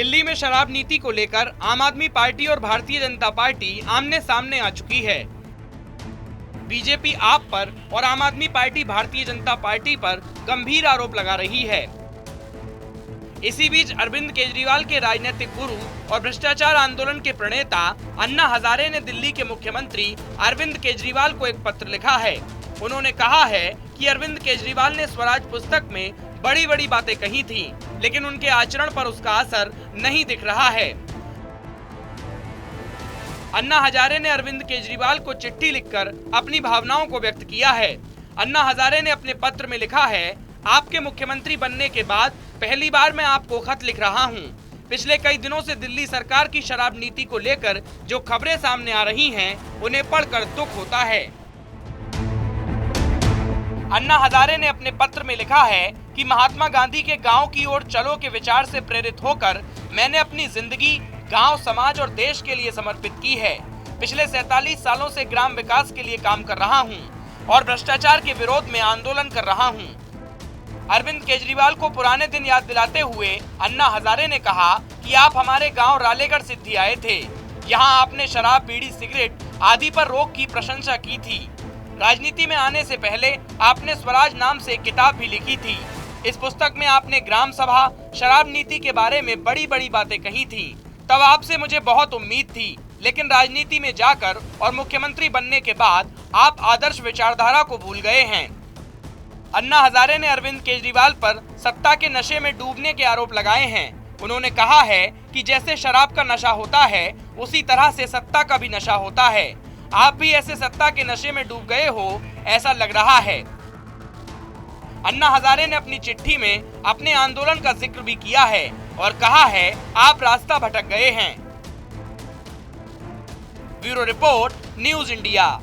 दिल्ली में शराब नीति को लेकर आम आदमी पार्टी और भारतीय जनता पार्टी आमने सामने आ चुकी है। बीजेपी आप पर और आम आदमी पार्टी भारतीय जनता पार्टी पर गंभीर आरोप लगा रही है। इसी बीच अरविंद केजरीवाल के राजनीतिक गुरु और भ्रष्टाचार आंदोलन के प्रणेता अन्ना हजारे ने दिल्ली के मुख्यमंत्री अरविंद केजरीवाल को एक पत्र लिखा है। उन्होंने कहा है कि अरविंद केजरीवाल ने स्वराज पुस्तक में बड़ी बड़ी बातें कही थी, लेकिन उनके आचरण पर उसका असर नहीं दिख रहा है। अन्ना हजारे ने अरविंद केजरीवाल को चिट्ठी लिखकर अपनी भावनाओं को व्यक्त किया है। अन्ना हजारे ने अपने पत्र में लिखा है, आपके मुख्यमंत्री बनने के बाद पहली बार मैं आपको खत लिख रहा हूं। पिछले कई दिनों से दिल्ली सरकार की शराब नीति को लेकर जो खबरें सामने आ रही हैं, उन्हें पढ़कर दुख होता है। अन्ना हजारे ने अपने पत्र में लिखा है कि महात्मा गांधी के गांव की ओर चलो के विचार से प्रेरित होकर मैंने अपनी जिंदगी गांव, समाज और देश के लिए समर्पित की है। पिछले 47 सालों से ग्राम विकास के लिए काम कर रहा हूं और भ्रष्टाचार के विरोध में आंदोलन कर रहा हूं। अरविंद केजरीवाल को पुराने दिन याद दिलाते हुए अन्ना हजारे ने कहा कि आप हमारे गांव रालेगढ़ सिद्धि आए थे। यहां आपने शराब, बीड़ी, सिगरेट आदि पर रोक की प्रशंसा की थी। राजनीति में आने से पहले आपने स्वराज नाम से एक किताब भी लिखी थी। इस पुस्तक में आपने ग्राम सभा, शराब नीति के बारे में बड़ी बड़ी बातें कही थी। तब आपसे मुझे बहुत उम्मीद थी, लेकिन राजनीति में जाकर और मुख्यमंत्री बनने के बाद आप आदर्श विचारधारा को भूल गए हैं। अन्ना हजारे ने अरविंद केजरीवाल पर सत्ता के नशे में डूबने के आरोप लगाए हैं। उन्होंने कहा है कि जैसे शराब का नशा होता है, उसी तरह से सत्ता का भी नशा होता है। आप भी ऐसे सत्ता के नशे में डूब गए हो, ऐसा लग रहा है। अन्ना हजारे ने अपनी चिट्ठी में अपने आंदोलन का जिक्र भी किया है और कहा है, आप रास्ता भटक गए हैं। Bureau report, news India.